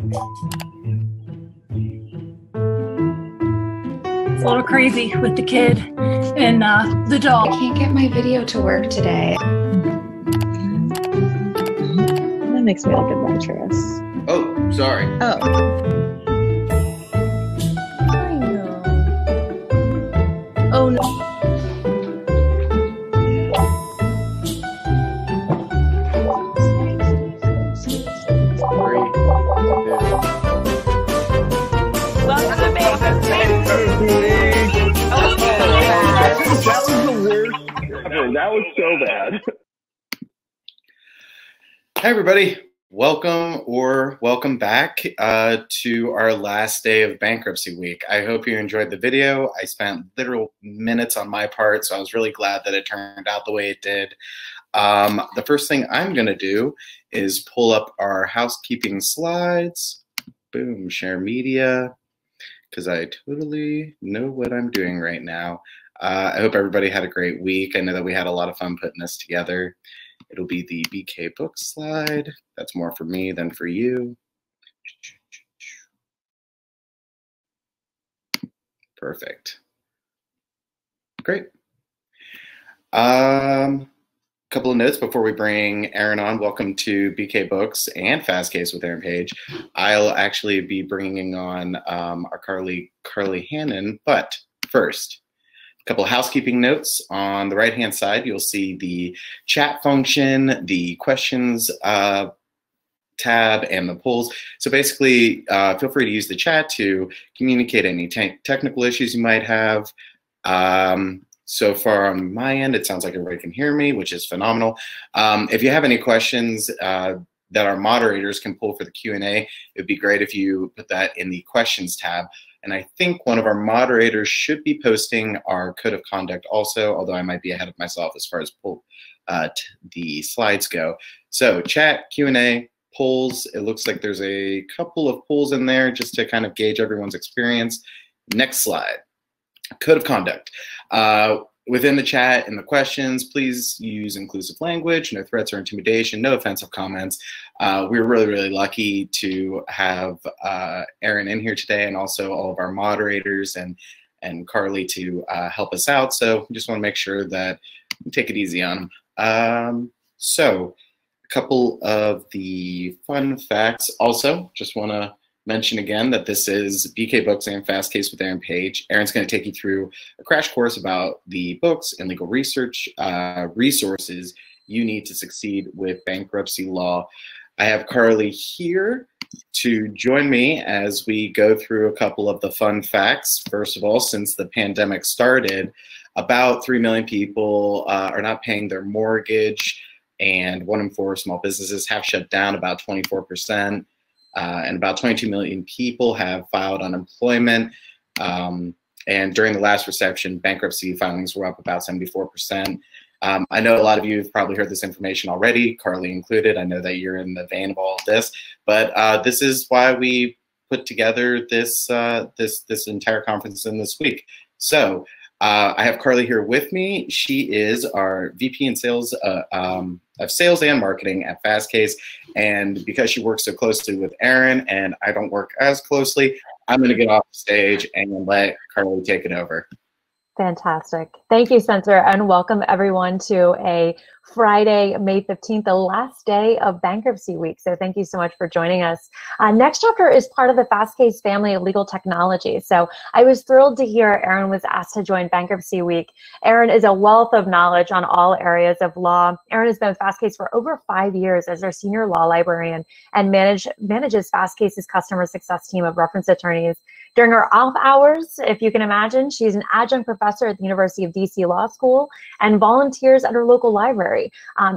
It's a little crazy with the kid and the dog. I can't get my video to work today. That makes me look adventurous. Oh, sorry. Oh. I know. Oh no. That was the worst ever. That was so bad. Hi, everybody. Welcome back to our last day of bankruptcy week. I hope you enjoyed the video. I spent literal minutes on my part, so I was really glad that it turned out the way it did. The first thing I'm going to do is pull up our housekeeping slides. Boom, share media, because I totally know what I'm doing right now. I hope everybody had a great week. I know that we had a lot of fun putting this together. It'll be the BK book slide. That's more for me than for you. Perfect. Great. Couple of notes before we bring Erin on. Welcome to BK Books and Fastcase with Erin Page. I'll actually be bringing on our Carly Hannon, but first, a couple of housekeeping notes. On the right-hand side, you'll see the chat function, the questions tab, and the polls. So basically, feel free to use the chat to communicate any technical issues you might have. So far on my end, it sounds like everybody can hear me, which is phenomenal. If you have any questions that our moderators can pull for the Q&A, it'd be great if you put that in the questions tab. And I think one of our moderators should be posting our code of conduct also, although I might be ahead of myself as far as the slides go. So chat, Q&A, polls. It looks like there's a couple of polls in there just to kind of gauge everyone's experience. Next slide. Code of conduct. Within the chat and the questions, please use inclusive language, no threats or intimidation, no offensive comments. We're really lucky to have Erin in here today, and also all of our moderators and Carly to help us out. So we just want to make sure that we take it easy on them. So a couple of the fun facts. Also, just want to mention again that this is BK Books and Fastcase with Erin Page. Erin's going to take you through a crash course about the books and legal research resources you need to succeed with bankruptcy law. I have Carly here to join me as we go through a couple of the fun facts. First of all, since the pandemic started, about 3 million people are not paying their mortgage, and 1 in 4 small businesses have shut down, about 24%. And about 22 million people have filed unemployment. And during the last recession, bankruptcy filings were up about 74%. I know a lot of you have probably heard this information already, Carly included. I know that you're in the vein of all of this, but this is why we put together this this entire conference in this week. So I have Carly here with me. She is our VP in sales of sales and marketing at Fastcase. And because she works so closely with Erin and I don't work as closely, I'm going to get off the stage and let Carly take it over. Fantastic. Thank you, Spencer, and welcome everyone to a Friday, May 15th, the last day of bankruptcy week. So thank you so much for joining us. Next chapter is part of the Fastcase family of legal technology. So I was thrilled to hear Erin was asked to join bankruptcy week. Erin is a wealth of knowledge on all areas of law. Erin has been with Fastcase for over 5 years as our senior law librarian and manages Fastcase's customer success team of reference attorneys. During her off hours, if you can imagine, she's an adjunct professor at the University of DC Law School and volunteers at her local library.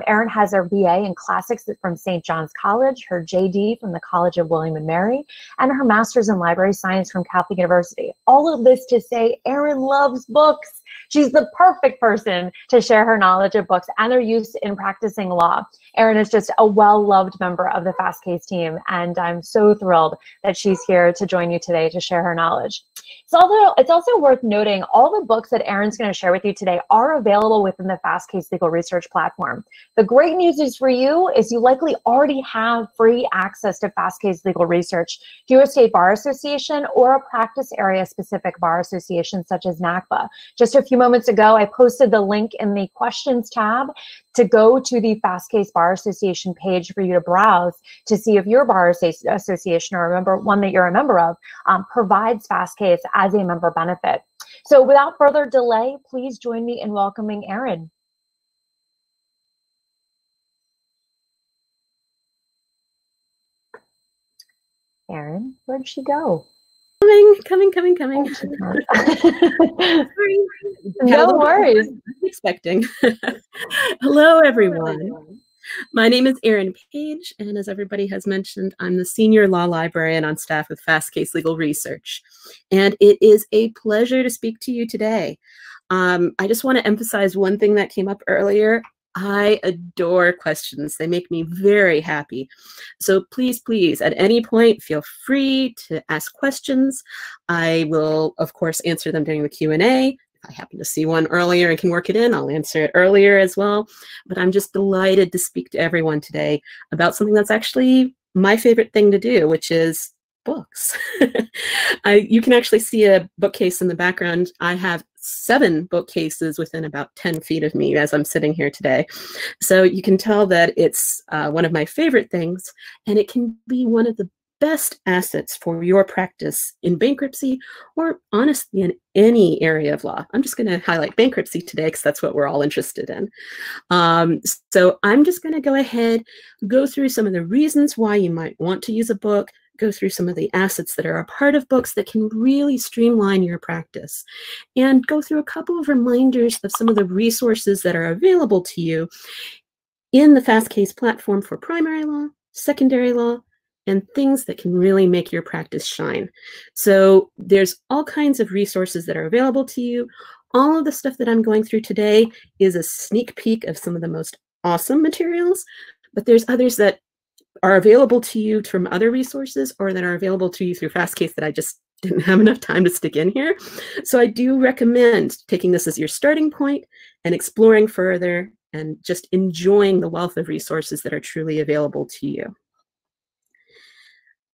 Erin has her BA in Classics from St. John's College, her JD from the College of William & Mary, and her Master's in Library Science from Catholic University. All of this to say Erin loves books. She's the perfect person to share her knowledge of books and their use in practicing law. Erin is just a well-loved member of the Fastcase team, and I'm so thrilled that she's here to join you today to share her knowledge. It's also worth noting all the books that Erin's going to share with you today are available within the Fastcase Legal Research platform. The great news is for you is you likely already have free access to Fastcase Legal Research through a state bar association or a practice area specific bar association such as NACBA. Just a few moments ago, I posted the link in the questions tab to go to the Fastcase Bar Association page for you to browse to see if your bar association or one that you're a member of provides Fastcase as a member benefit. So without further delay, please join me in welcoming Erin. Erin, where'd she go? Coming. No worries. Expecting. Hello, everyone. My name is Erin Page, and as everybody has mentioned, I'm the Senior Law Librarian on staff with Fastcase Legal Research. And it is a pleasure to speak to you today. I just want to emphasize one thing that came up earlier. I adore questions. They make me very happy. So please, at any point, feel free to ask questions. I will, of course, answer them during the Q&A. If I happen to see one earlier and can work it in, I'll answer it earlier as well. But I'm just delighted to speak to everyone today about something that's actually my favorite thing to do, which is books. You can actually see a bookcase in the background. I have 7 bookcases within about 10 feet of me as I'm sitting here today. So you can tell that it's one of my favorite things, and it can be one of the best assets for your practice in bankruptcy or honestly in any area of law. I'm just going to highlight bankruptcy today because that's what we're all interested in. So I'm just going to go ahead, go through some of the reasons why you might want to use a book, go through some of the assets that are a part of books that can really streamline your practice, and go through a couple of reminders of some of the resources that are available to you in the Fastcase platform for primary law, secondary law, and things that can really make your practice shine. So there's all kinds of resources that are available to you. All of the stuff that I'm going through today is a sneak peek of some of the most awesome materials, but there's others that are available to you from other resources or that are available to you through Fastcase that I just didn't have enough time to stick in here. So I do recommend taking this as your starting point and exploring further and just enjoying the wealth of resources that are truly available to you.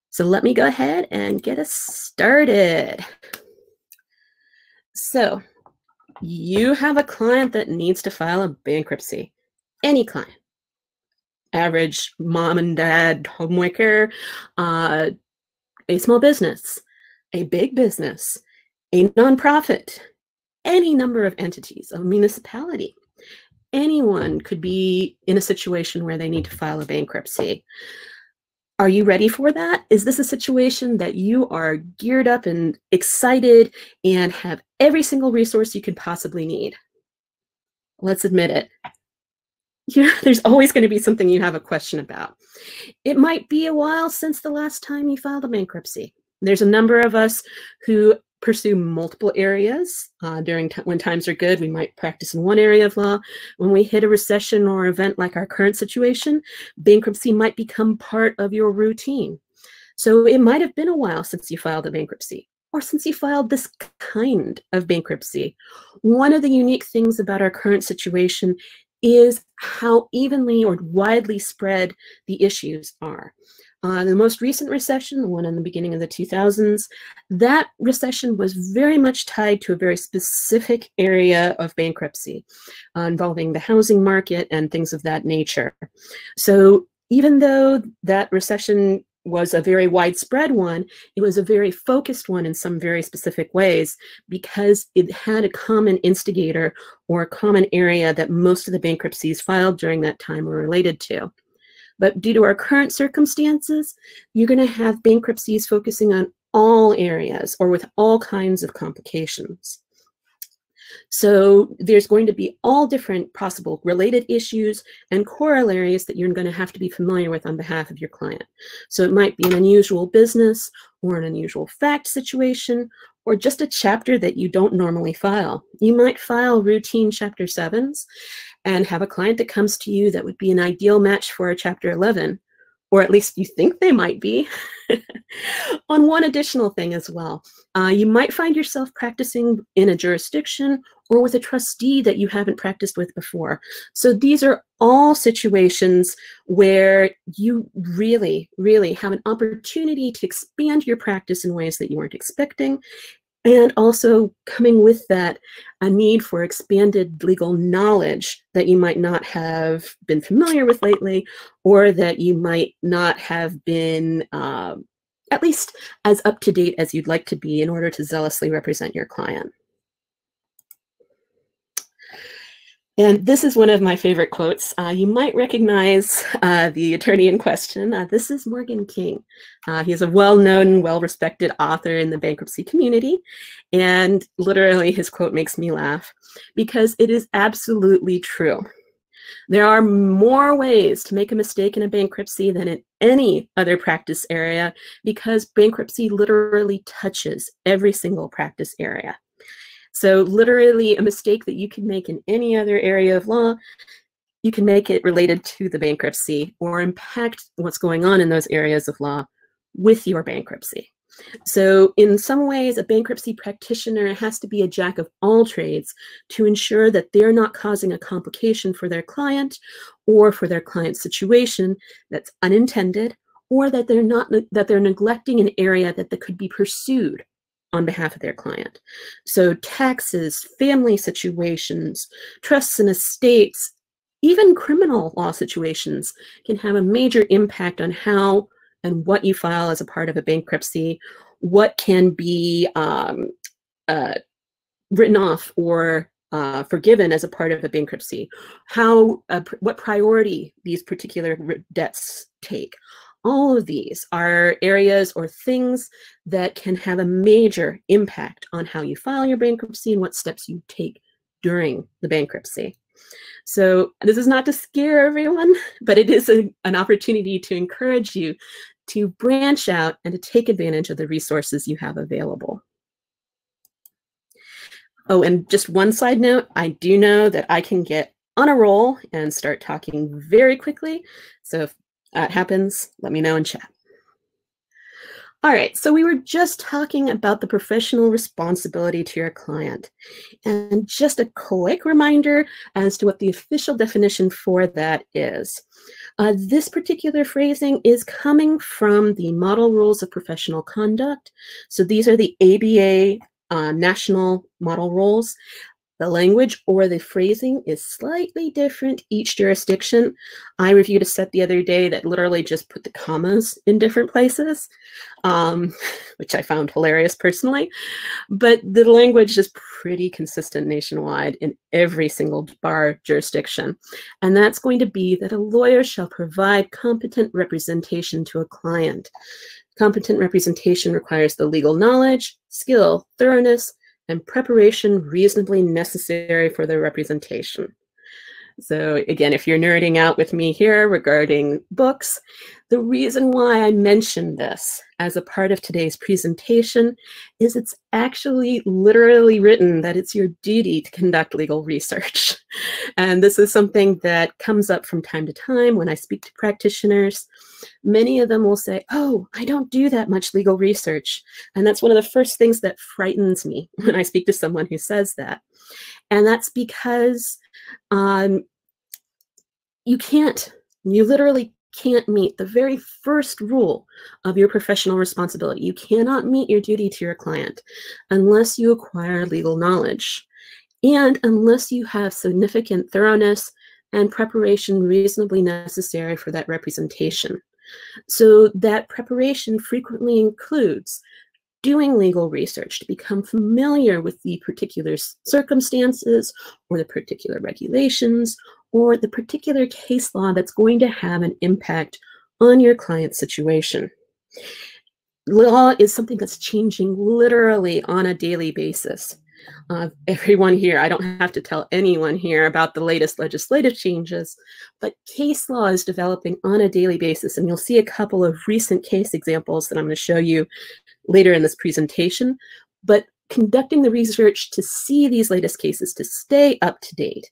So let me go ahead and get us started. So you have a client that needs to file a bankruptcy. Any client. Average mom and dad homemaker, a small business, a big business, a nonprofit, any number of entities, a municipality. Anyone could be in a situation where they need to file a bankruptcy. Are you ready for that? Is this a situation that you are geared up and excited and have every single resource you could possibly need? Let's admit it. There's always going to be something you have a question about. It might be a while since the last time you filed a bankruptcy. There's a number of us who pursue multiple areas. When times are good, we might practice in one area of law. When we hit a recession or event like our current situation, bankruptcy might become part of your routine. So it might have been a while since you filed a bankruptcy, or since you filed this kind of bankruptcy. One of the unique things about our current situation is how evenly or widely spread the issues are. The most recent recession, the one in the beginning of the 2000s, that recession was very much tied to a very specific area of bankruptcy involving the housing market and things of that nature. So even though that recession was a very widespread one, it was a very focused one in some very specific ways because it had a common instigator or a common area that most of the bankruptcies filed during that time were related to. But due to our current circumstances, you're going to have bankruptcies focusing on all areas or with all kinds of complications. So there's going to be all different possible related issues and corollaries that you're going to have to be familiar with on behalf of your client. So it might be an unusual business or an unusual fact situation or just a chapter that you don't normally file. You might file routine Chapter 7s and have a client that comes to you that would be an ideal match for a Chapter 11, or at least you think they might be. On one additional thing as well, you might find yourself practicing in a jurisdiction or with a trustee that you haven't practiced with before. So these are all situations where you really, really have an opportunity to expand your practice in ways that you weren't expecting. And also coming with that, a need for expanded legal knowledge that you might not have been familiar with lately, or that you might not have been at least as up to date as you'd like to be in order to zealously represent your client. And this is one of my favorite quotes. You might recognize the attorney in question. This is Morgan King. He's a well-known, well-respected author in the bankruptcy community. And literally his quote makes me laugh because it is absolutely true. There are more ways to make a mistake in a bankruptcy than in any other practice area because bankruptcy literally touches every single practice area. So literally a mistake that you can make in any other area of law, you can make it related to the bankruptcy or impact what's going on in those areas of law with your bankruptcy. So in some ways, a bankruptcy practitioner has to be a jack of all trades to ensure that they're not causing a complication for their client or for their client's situation that's unintended, or that they're neglecting an area that could be pursued on behalf of their client. So taxes, family situations, trusts and estates, even criminal law situations can have a major impact on how and what you file as a part of a bankruptcy, what can be written off or forgiven as a part of a bankruptcy, what priority these particular debts take. All of these are areas or things that can have a major impact on how you file your bankruptcy and what steps you take during the bankruptcy. So this is not to scare everyone, but it is an opportunity to encourage you to branch out and to take advantage of the resources you have available. Oh, and just one side note, I do know that I can get on a roll and start talking very quickly. So if that happens, let me know in chat. All right, so we were just talking about the professional responsibility to your client. And just a quick reminder as to what the official definition for that is. This particular phrasing is coming from the Model Rules of Professional Conduct. So these are the ABA national model rules. The language or the phrasing is slightly different each jurisdiction. I reviewed a set the other day that literally just put the commas in different places, which I found hilarious personally. But the language is pretty consistent nationwide in every single bar jurisdiction. And that's going to be that a lawyer shall provide competent representation to a client. Competent representation requires the legal knowledge, skill, thoroughness, and preparation reasonably necessary for the representation. So again, if you're nerding out with me here regarding books, the reason why I mentioned this as a part of today's presentation is it's actually literally written that it's your duty to conduct legal research. And this is something that comes up from time to time when I speak to practitioners. Many of them will say, oh, I don't do that much legal research. And that's one of the first things that frightens me when I speak to someone who says that. And that's because you literally can't meet the very first rule of your professional responsibility. You cannot meet your duty to your client unless you acquire legal knowledge and unless you have significant thoroughness and preparation reasonably necessary for that representation. So that preparation frequently includes doing legal research to become familiar with the particular circumstances or the particular regulations or the particular case law that's going to have an impact on your client's situation. Law is something that's changing literally on a daily basis. Everyone here, I don't have to tell anyone here about the latest legislative changes, but case law is developing on a daily basis. And you'll see a couple of recent case examples that I'm going to show you later in this presentation. But conducting the research to see these latest cases, to stay up to date,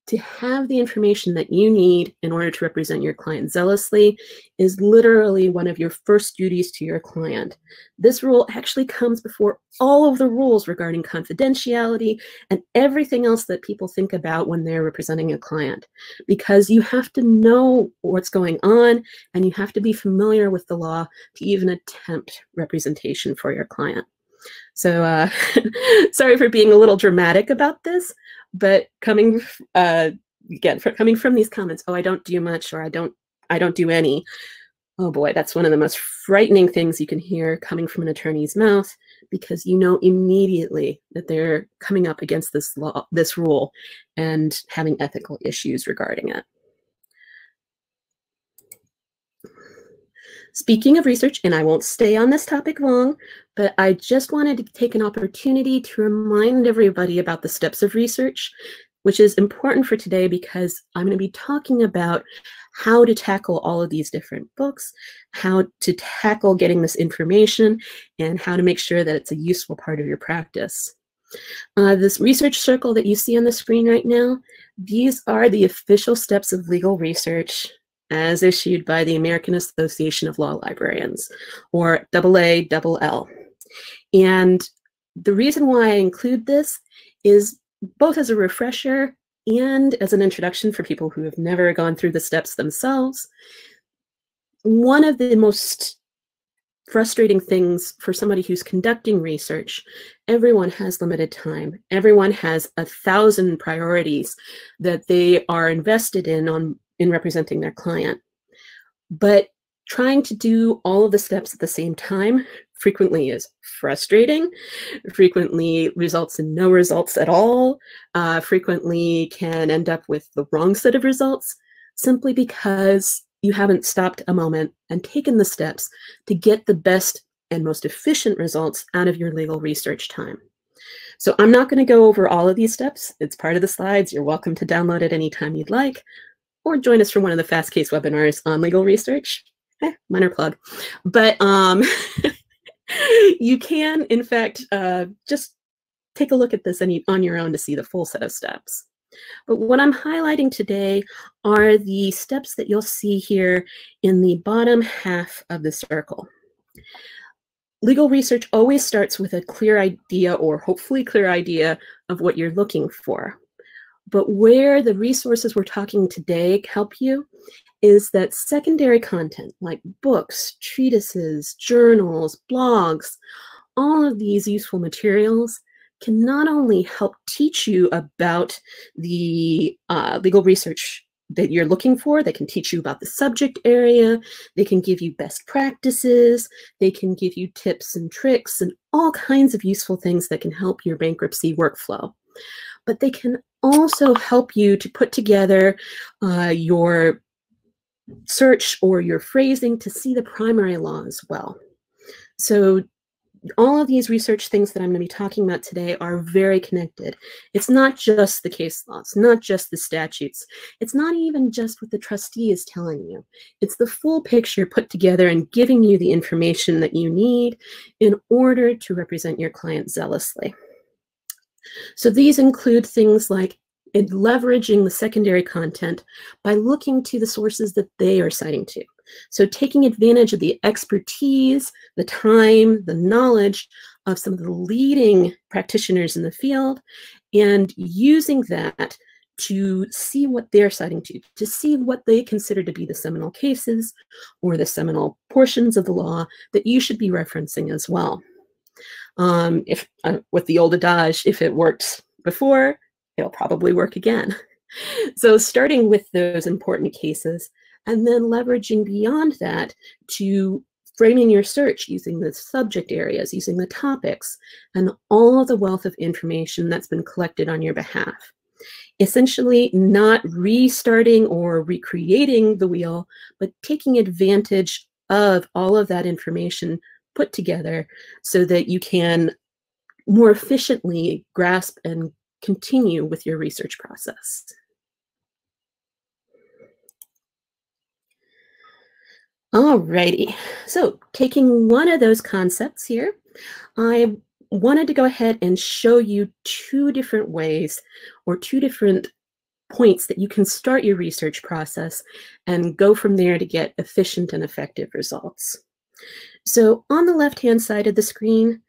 to have the information that you need in order to represent your client zealously is literally one of your first duties to your client. This rule actually comes before all of the rules regarding confidentiality and everything else that people think about when they're representing a client, because you have to know what's going on and you have to be familiar with the law to even attempt representation for your client. So sorry for being a little dramatic about this, but coming coming from these comments, oh, I don't do much, or I don't do any. Oh boy, that's one of the most frightening things you can hear coming from an attorney's mouth, because you know immediately that they're coming up against this law, this rule, and having ethical issues regarding it. Speaking of research, and I won't stay on this topic long, but I just wanted to take an opportunity to remind everybody about the steps of research, which is important for today because I'm going to be talking about how to tackle all of these different books, how to tackle getting this information, and how to make sure that it's a useful part of your practice. This research circle that you see on the screen right now, these are the official steps of legal research as issued by the American Association of Law Librarians, or AALL. And the reason why I include this is both as a refresher and as an introduction for people who have never gone through the steps themselves. One of the most frustrating things for somebody who's conducting research, everyone has limited time. Everyone has 1,000 priorities that they are invested in representing their client. But trying to do all of the steps at the same time frequently is frustrating, frequently results in no results at all, frequently can end up with the wrong set of results, simply because you haven't stopped a moment and taken the steps to get the best and most efficient results out of your legal research time. So I'm not going to go over all of these steps. It's part of the slides. You're welcome to download it anytime you'd like, or join us for one of the Fastcase webinars on legal research. Minor plug. But you can, in fact, just take a look at this on your own to see the full set of steps. But what I'm highlighting today are the steps that you'll see here in the bottom half of the circle. Legal research always starts with a clear idea, or hopefully clear idea, of what you're looking for. But where the resources we're talking today help you is that secondary content like books, treatises, journals, blogs, all of these useful materials can not only help teach you about the legal research that you're looking for, they can teach you about the subject area, they can give you best practices, they can give you tips and tricks and all kinds of useful things that can help your bankruptcy workflow. But they can also help you to put together your search or your phrasing to see the primary law as well. So all of these research things that I'm going to be talking about today are very connected. It's not just the case laws, not just the statutes. It's not even just what the trustee is telling you. It's the full picture put together and giving you the information that you need in order to represent your client zealously. So these include things like leveraging the secondary content by looking to the sources that they are citing to. So taking advantage of the expertise, the time, the knowledge of some of the leading practitioners in the field, and using that to see what they're citing to see what they consider to be the seminal cases or the seminal portions of the law that you should be referencing as well. With the old adage, if it worked before, it'll probably work again. So starting with those important cases and then leveraging beyond that to framing your search using the subject areas, using the topics, and all of the wealth of information that's been collected on your behalf. Essentially not restarting or recreating the wheel, but taking advantage of all of that information put together so that you can more efficiently grasp and continue with your research process. Alrighty, so taking one of those concepts here, I wanted to go ahead and show you two different ways or two different points that you can start your research process and go from there to get efficient and effective results. So on the left-hand side of the screen,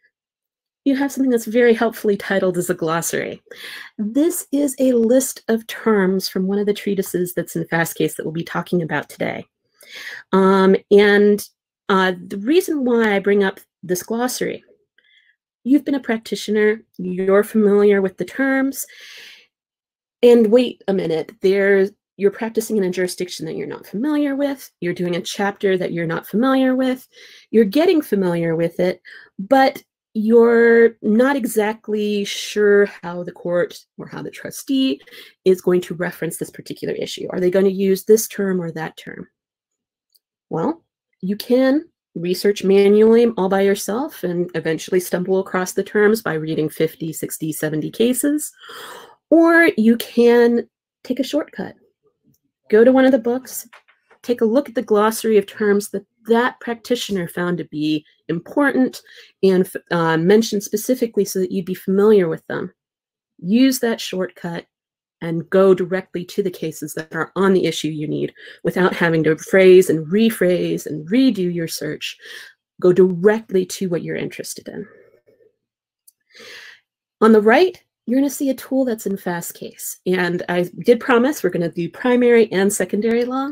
you have something that's very helpfully titled as a glossary. This is a list of terms from one of the treatises that's in Fastcase that we'll be talking about today. The reason why I bring up this glossary, you've been a practitioner, you're familiar with the terms, and wait a minute, you're practicing in a jurisdiction that you're not familiar with, you're doing a chapter that you're not familiar with, you're getting familiar with it, but you're not exactly sure how the court or how the trustee is going to reference this particular issue. Are they going to use this term or that term? Well, you can research manually all by yourself and eventually stumble across the terms by reading 50, 60, 70 cases, or you can take a shortcut. Go to one of the books, take a look at the glossary of terms that practitioner found to be important and mentioned specifically so that you'd be familiar with them. Use that shortcut and go directly to the cases that are on the issue you need without having to phrase and redo your search. Go directly to what you're interested in. On the right, you're going to see a tool that's in Fastcase. And I did promise we're going to do primary and secondary law.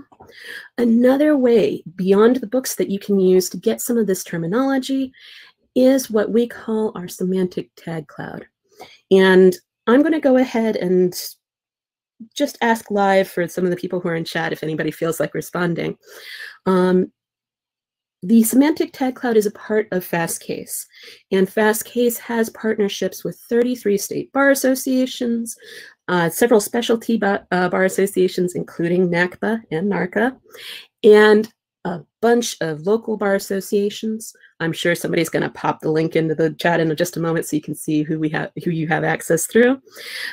Another way beyond the books that you can use to get some of this terminology is what we call our semantic tag cloud. And I'm going to go ahead and just ask live for some of the people who are in chat if anybody feels like responding. The semantic tag cloud is a part of Fastcase, and Fastcase has partnerships with 33 state bar associations, several specialty bar associations, including NACBA and NARCA, and a bunch of local bar associations. I'm sure somebody's going to pop the link into the chat in just a moment so you can see who you have access through.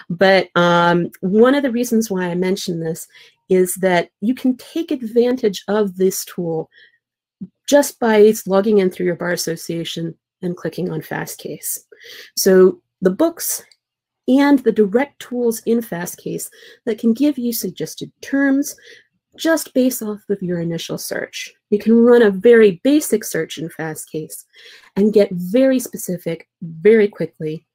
But one of the reasons why I mention this is that you can take advantage of this tool just by logging in through your bar association and clicking on Fastcase. So the books and the direct tools in Fastcase that can give you suggested terms just based off of your initial search. You can run a very basic search in Fastcase and get very specific very quickly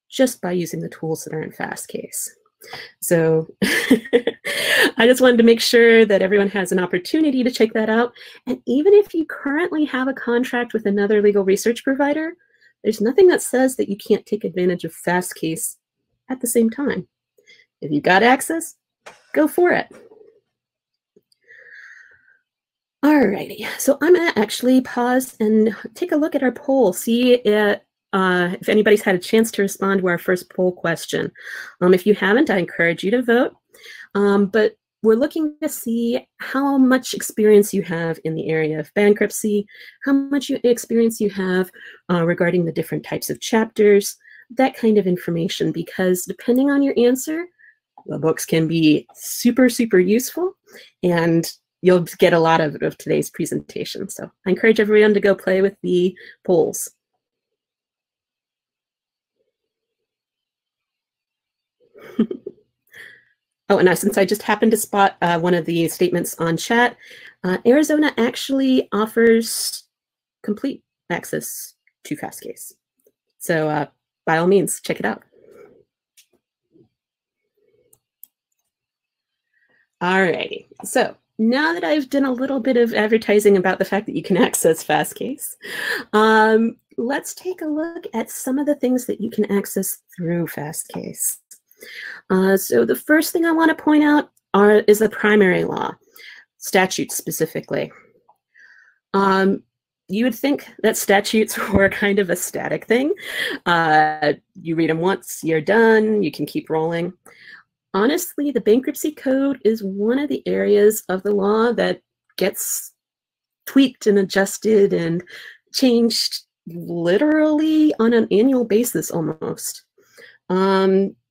just by using the tools that are in Fastcase. So I just wanted to make sure that everyone has an opportunity to check that out. And even if you currently have a contract with another legal research provider, there's nothing that says that you can't take advantage of Fastcase at the same time. If you've got access, go for it. Alrighty, so I'm gonna actually pause and take a look at our poll, see if anybody's had a chance to respond to our first poll question. If you haven't, I encourage you to vote. But we're looking to see how much experience you have in the area of bankruptcy, how much experience you have regarding the different types of chapters, that kind of information, because depending on your answer, the books can be super, super useful, and you'll get a lot of today's presentation. So I encourage everyone to go play with the polls. Oh, and since I just happened to spot one of the statements on chat, Arizona actually offers complete access to Fastcase. So by all means, check it out. Alrighty, so now that I've done a little bit of advertising about the fact that you can access Fastcase, let's take a look at some of the things that you can access through Fastcase. So the first thing I want to point out is the primary law, statutes specifically. You would think that statutes were kind of a static thing. You read them once, you're done, you can keep rolling. Honestly, the bankruptcy code is one of the areas of the law that gets tweaked and adjusted and changed literally on an annual basis almost.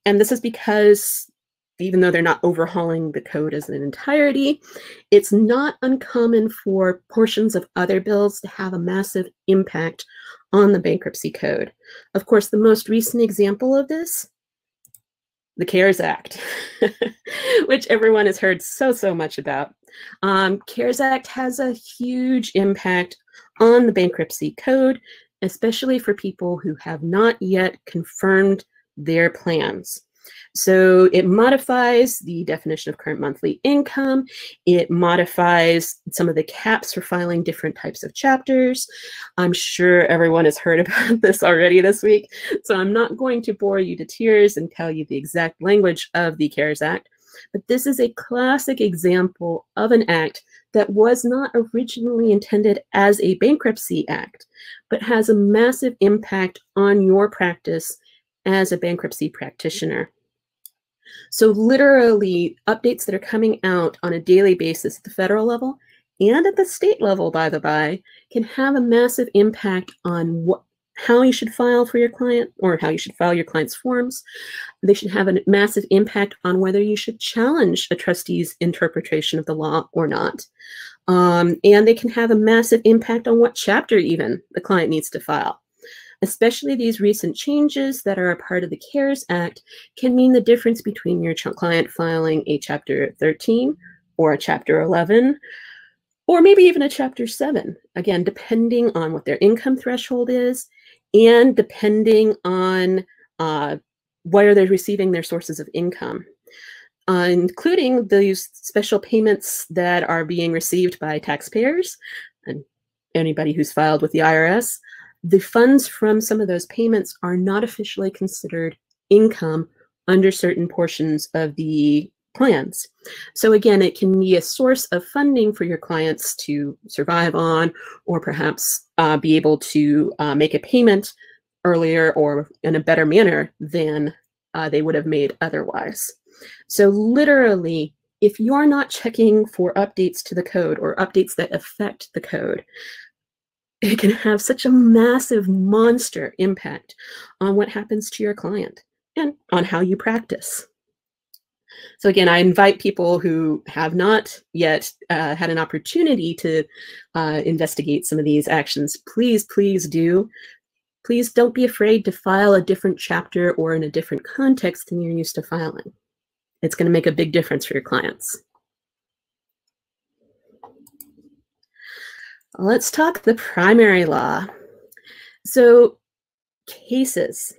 And this is because even though they're not overhauling the code as an entirety, it's not uncommon for portions of other bills to have a massive impact on the bankruptcy code. Of course, the most recent example of this, the CARES Act, which everyone has heard so much about. CARES Act has a huge impact on the bankruptcy code, especially for people who have not yet confirmed their plans. So it modifies the definition of current monthly income. It modifies some of the caps for filing different types of chapters. I'm sure everyone has heard about this already this week, so I'm not going to bore you to tears and tell you the exact language of the CARES Act, but this is a classic example of an act that was not originally intended as a bankruptcy act, but has a massive impact on your practice as a bankruptcy practitioner. So literally, updates that are coming out on a daily basis at the federal level and at the state level, by the by, can have a massive impact on how you should file for your client or how you should file your client's forms. They should have a massive impact on whether you should challenge a trustee's interpretation of the law or not. And they can have a massive impact on what chapter even the client needs to file. Especially these recent changes that are a part of the CARES Act can mean the difference between your client filing a Chapter 13 or a Chapter 11, or maybe even a Chapter 7, again, depending on what their income threshold is and depending on where they're receiving their sources of income, including these special payments that are being received by taxpayers and anybody who's filed with the IRS. The funds from some of those payments are not officially considered income under certain portions of the plans. So again, it can be a source of funding for your clients to survive on, or perhaps be able to make a payment earlier or in a better manner than they would have made otherwise. So literally, if you're not checking for updates to the code or updates that affect the code, it can have such a massive monster impact on what happens to your client and on how you practice. So again, I invite people who have not yet had an opportunity to investigate some of these actions, please do. Please don't be afraid to file a different chapter or in a different context than you're used to filing. It's going to make a big difference for your clients. Let's talk the primary law. So cases.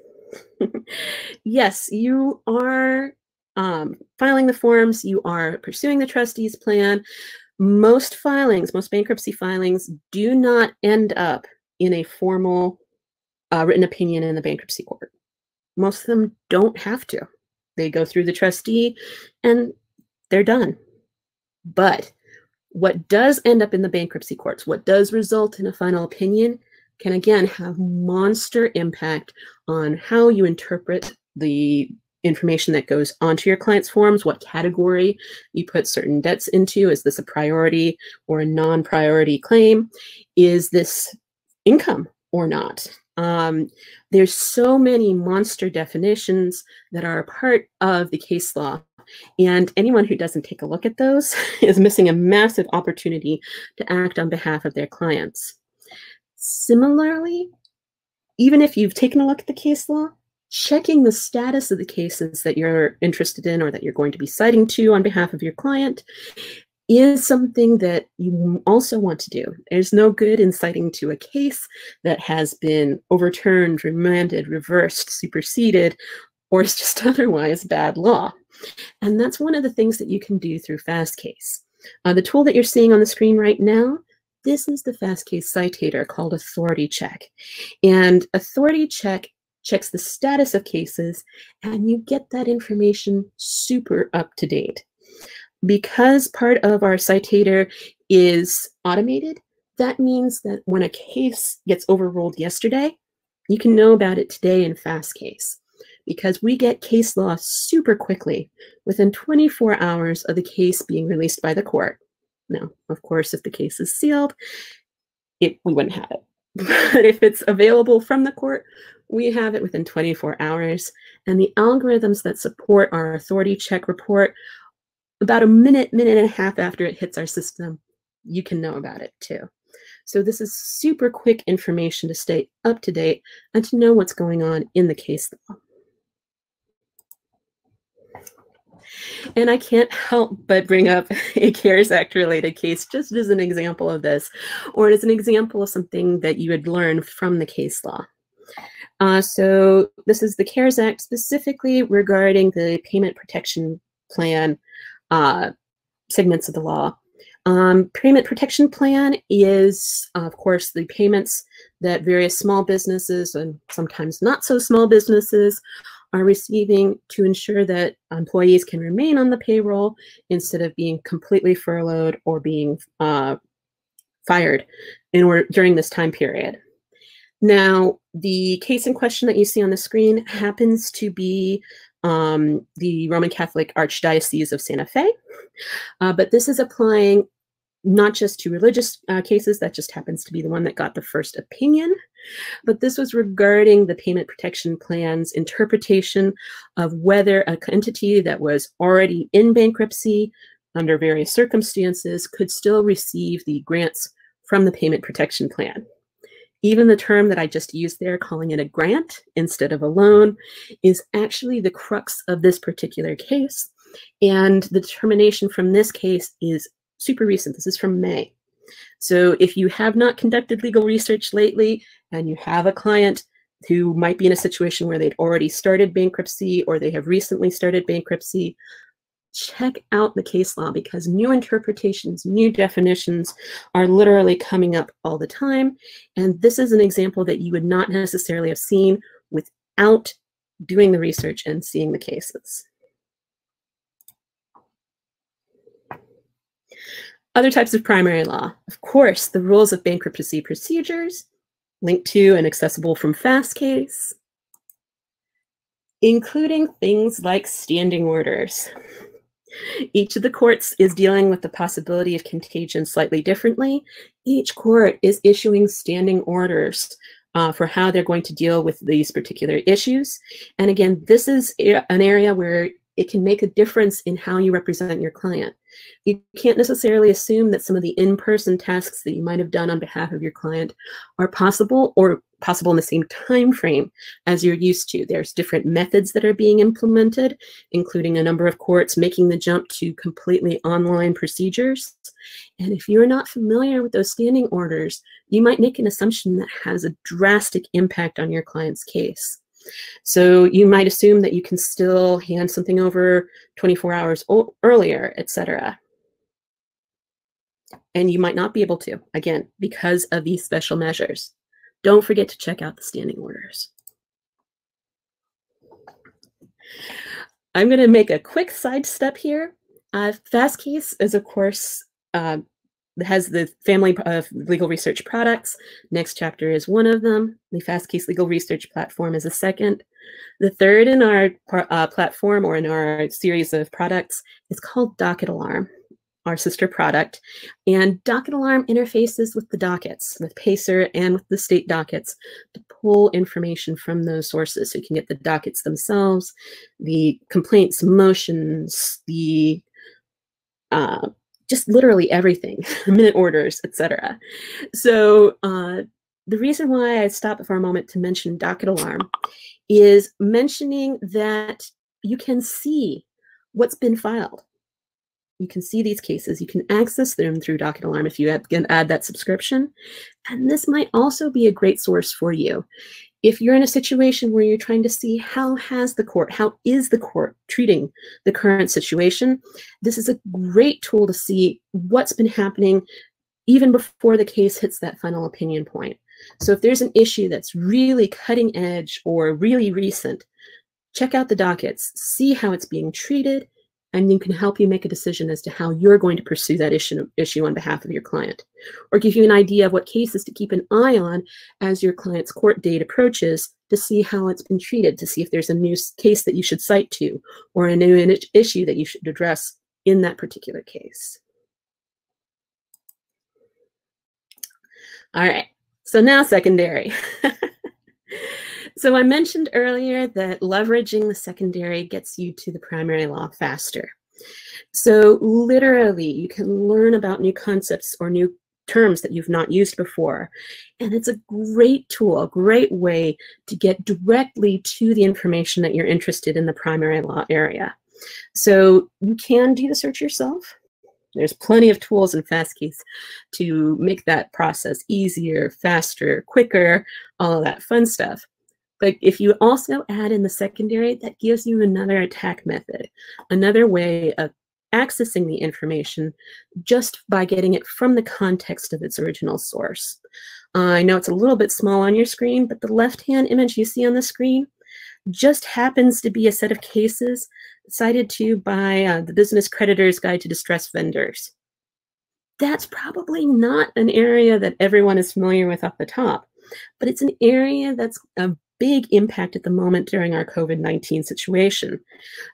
Yes, you are filing the forms, you are pursuing the trustee's plan. Most filings, most bankruptcy filings do not end up in a formal written opinion in the bankruptcy court. Most of them don't have to. They go through the trustee and they're done. But what does end up in the bankruptcy courts, what does result in a final opinion, can again have monster impact on how you interpret the information that goes onto your client's forms, what category you put certain debts into. Is this a priority or a non-priority claim? Is this income or not? There's so many monster definitions that are a part of the case law. And anyone who doesn't take a look at those is missing a massive opportunity to act on behalf of their clients. Similarly, even if you've taken a look at the case law, checking the status of the cases that you're interested in or that you're going to be citing to on behalf of your client is something that you also want to do. There's no good in citing to a case that has been overturned, remanded, reversed, superseded, or is just otherwise bad law. And that's one of the things that you can do through Fastcase. The tool that you're seeing on the screen right now, this is the Fastcase citator called Authority Check. And Authority Check checks the status of cases, and you get that information super up to date. Because part of our citator is automated, that means that when a case gets overruled yesterday, you can know about it today in Fastcase. Because we get case law super quickly, within 24 hours of the case being released by the court. Now, of course, if the case is sealed, we wouldn't have it. But if it's available from the court, we have it within 24 hours. And the algorithms that support our Authority Check report, about a minute and a half after it hits our system, you can know about it too. So this is super quick information to stay up to date and to know what's going on in the case law. And I can't help but bring up a CARES Act related case just as an example of this, or as an example of something that you would learn from the case law. So this is the CARES Act specifically regarding the payment protection plan segments of the law. Payment protection plan is, of course, the payments that various small businesses and sometimes not so small businesses are receiving to ensure that employees can remain on the payroll instead of being completely furloughed or being fired during this time period. Now, the case in question that you see on the screen happens to be the Roman Catholic Archdiocese of Santa Fe, but this is applying not just to religious cases. That just happens to be the one that got the first opinion, but this was regarding the payment protection plan's interpretation of whether an entity that was already in bankruptcy under various circumstances could still receive the grants from the payment protection plan. Even the term that I just used there, calling it a grant instead of a loan, is actually the crux of this particular case. And the determination from this case is super recent. This is from May. So if you have not conducted legal research lately and you have a client who might be in a situation where they'd already started bankruptcy or they have recently started bankruptcy, check out the case law, because new interpretations, new definitions are literally coming up all the time. And this is an example that you would not necessarily have seen without doing the research and seeing the cases. Other types of primary law. Of course, the rules of bankruptcy procedures, linked to and accessible from Fastcase, including things like standing orders. Each of the courts is dealing with the possibility of contagion slightly differently. Each court is issuing standing orders for how they're going to deal with these particular issues. And again, this is an area where it can make a difference in how you represent your client. You can't necessarily assume that some of the in-person tasks that you might have done on behalf of your client are possible or possible in the same time frame as you're used to. There's different methods that are being implemented, including a number of courts making the jump to completely online procedures. And if you're not familiar with those standing orders, you might make an assumption that has a drastic impact on your client's case. So you might assume that you can still hand something over 24 hours earlier, etc. And you might not be able to, again, because of these special measures. Don't forget to check out the standing orders. I'm going to make a quick sidestep here. Fastcase is, of course, has the family of legal research products. Next chapter is one of them. The Fastcase Legal Research Platform is a second. The third in our platform, or in our series of products, is called Docket Alarm, our sister product. And Docket Alarm interfaces with the dockets, with Pacer and with the state dockets, to pull information from those sources. So you can get the dockets themselves, the complaints, motions, the just literally everything, minute orders, etc. So the reason why I stopped for a moment to mention Docket Alarm is mentioning that you can see what's been filed. You can see these cases. You can access them through Docket Alarm if you can add that subscription. And this might also be a great source for you. If you're in a situation where you're trying to see how is the court treating the current situation, this is a great tool to see what's been happening even before the case hits that final opinion point. So if there's an issue that's really cutting edge or really recent, check out the dockets, see how it's being treated, and you can help you make a decision as to how you're going to pursue that issue on behalf of your client, or give you an idea of what cases to keep an eye on as your client's court date approaches to see how it's been treated, to see if there's a new case that you should cite to, or a new issue that you should address in that particular case. All right, so now secondary. So I mentioned earlier that leveraging the secondary gets you to the primary law faster. So literally, you can learn about new concepts or new terms that you've not used before. And it's a great tool, a great way to get directly to the information that you're interested in the primary law area. So you can do the search yourself. There's plenty of tools in Fastcase to make that process easier, faster, quicker, all of that fun stuff. But if you also add in the secondary, that gives you another attack method, another way of accessing the information just by getting it from the context of its original source. I know it's a little bit small on your screen, but the left-hand image you see on the screen just happens to be a set of cases cited to by the Business Creditor's Guide to Distressed Vendors. That's probably not an area that everyone is familiar with off the top, but it's an area that's a big impact at the moment during our COVID-19 situation.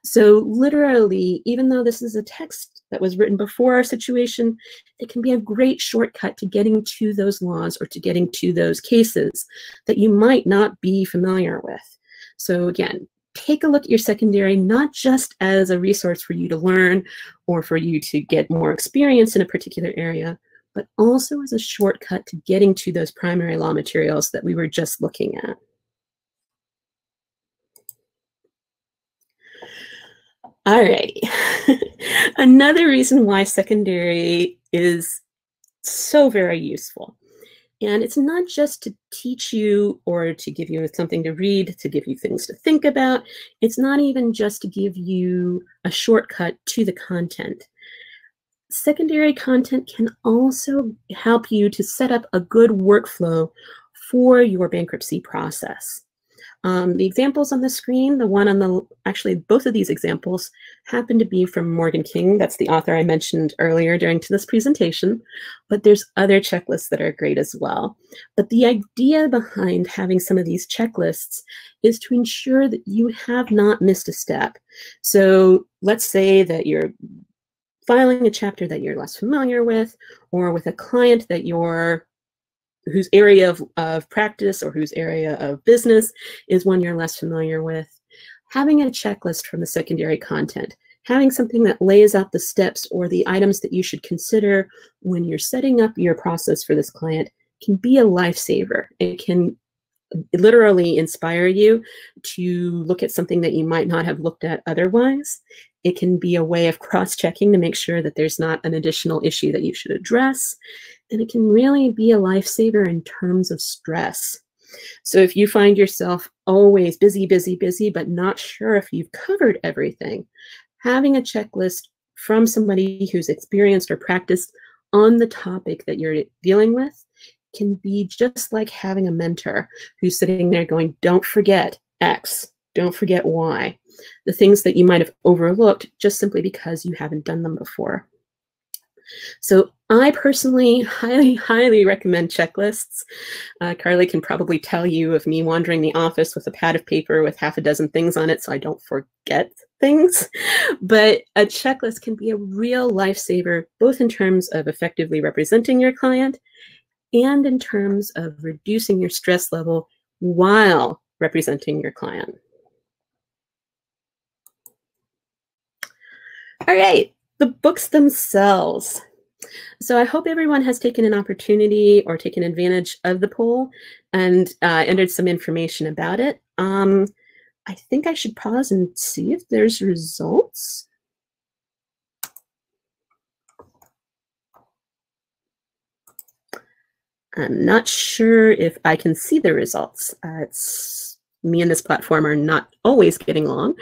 So literally, even though this is a text that was written before our situation, it can be a great shortcut to getting to those laws or to getting to those cases that you might not be familiar with. So again, take a look at your secondary, not just as a resource for you to learn or for you to get more experience in a particular area, but also as a shortcut to getting to those primary law materials that we were just looking at. All right. Another reason why secondary is so very useful. And it's not just to teach you or to give you something to read, to give you things to think about. It's not even just to give you a shortcut to the content. Secondary content can also help you to set up a good workflow for your bankruptcy process. The examples on the screen, the one on the, actually both of these examples happen to be from Morgan King. That's the author I mentioned earlier during this presentation, but there's other checklists that are great as well. But the idea behind having some of these checklists is to ensure that you have not missed a step. So let's say that you're filing a chapter that you're less familiar with, or with a client that whose area of practice or whose area of business is one you're less familiar with. Having a checklist from the secondary content, having something that lays out the steps or the items that you should consider when you're setting up your process for this client can be a lifesaver. It can literally inspire you to look at something that you might not have looked at otherwise. It can be a way of cross-checking to make sure that there's not an additional issue that you should address. And it can really be a lifesaver in terms of stress. So if you find yourself always busy, busy, busy, but not sure if you've covered everything, having a checklist from somebody who's experienced or practiced on the topic that you're dealing with can be just like having a mentor who's sitting there going, don't forget X, don't forget Y, the things that you might have overlooked just simply because you haven't done them before. So I personally highly, highly recommend checklists. Carly can probably tell you of me wandering the office with a pad of paper with half a dozen things on it so I don't forget things. But a checklist can be a real lifesaver, both in terms of effectively representing your client and in terms of reducing your stress level while representing your client. All right. The books themselves. So I hope everyone has taken an opportunity or taken advantage of the poll and entered some information about it. I think I should pause and see if there's results. I'm not sure if I can see the results. Me and this platform are not always getting along.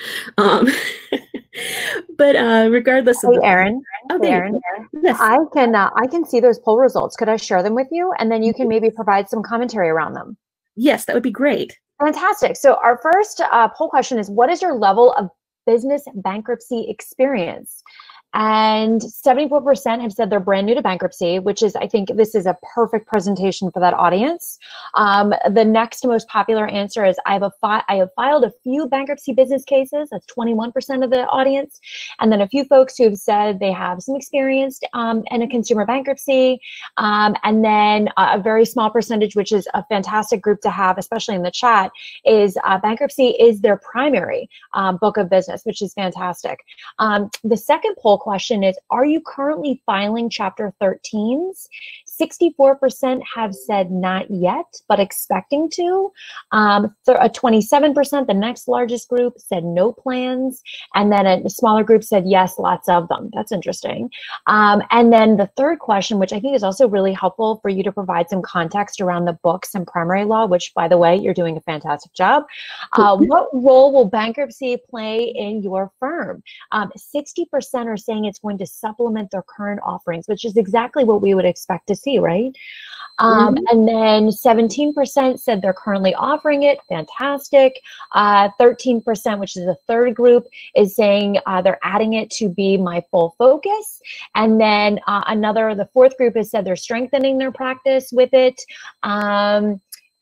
But regardless of Erin, Erin, yes. I can see those poll results. Could I share them with you? And then you can maybe provide some commentary around them. Yes, that would be great. Fantastic. So our first poll question is, what is your level of business bankruptcy experience? And 74% have said they're brand new to bankruptcy, which is, I think this is a perfect presentation for that audience. The next most popular answer is, I have filed a few bankruptcy business cases. That's 21% of the audience. And then a few folks who have said they have some experience in a consumer bankruptcy. And then a very small percentage, which is a fantastic group to have, especially in the chat, is bankruptcy is their primary book of business, which is fantastic. The second poll question is, are you currently filing Chapter 13s? 64% have said not yet, but expecting to. 27%, the next largest group, said no plans. And then a smaller group said yes, lots of them. That's interesting. And then the third question, which I think is also really helpful for you to provide some context around the books and primary law, which, by the way, you're doing a fantastic job. What role will bankruptcy play in your firm? 60% are saying it's going to supplement their current offerings, which is exactly what we would expect to see, right? And then 17% said they're currently offering it. Fantastic. 13%, which is the third group, is saying they're adding it to be my full focus. And then the fourth group has said they're strengthening their practice with it.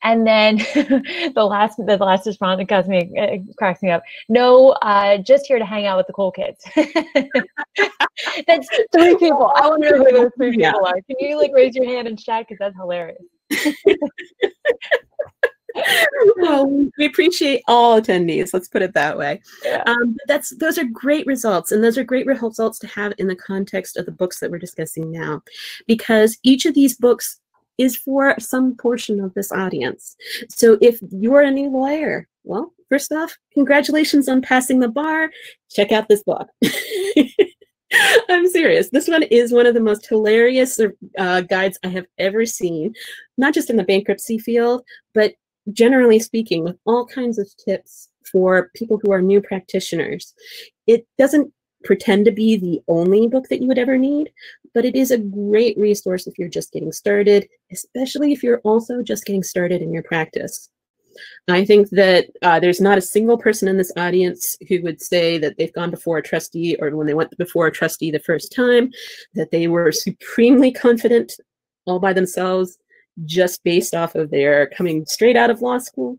And then the last response cracks me up. No, just here to hang out with the cool kids. That's 3 people. I wonder who those 3 people are. Can you raise your hand in chat, because that's hilarious. Well, we appreciate all attendees. Let's put it that way. Yeah. Those are great results, and those are great results to have in the context of the books that we're discussing now, because each of these books is for some portion of this audience. So if you're a new lawyer, well, first off, congratulations on passing the bar. Check out this book. I'm serious. This one is one of the most hilarious guides I have ever seen, not just in the bankruptcy field, but generally speaking, with all kinds of tips for people who are new practitioners. It doesn't pretend to be the only book that you would ever need, but it is a great resource if you're just getting started, especially if you're also just getting started in your practice. I think that there's not a single person in this audience who would say that they've gone before a trustee, or when they went before a trustee the first time, that they were supremely confident all by themselves, just based off of their coming straight out of law school.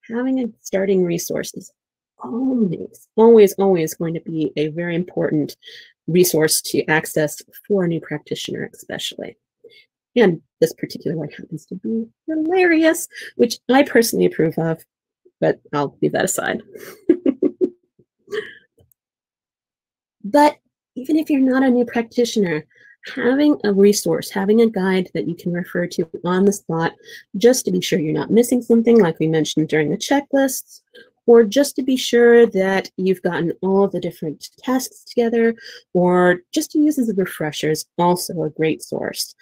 Having a starting resource is always going to be a very important resource to access for a new practitioner, especially. And this particular one happens to be hilarious, which I personally approve of, but I'll leave that aside. But even if you're not a new practitioner, having a resource, having a guide that you can refer to on the spot, just to be sure you're not missing something like we mentioned during the checklists, or just to be sure that you've gotten all of the different tasks together, or just to use as a refresher, is also a great source.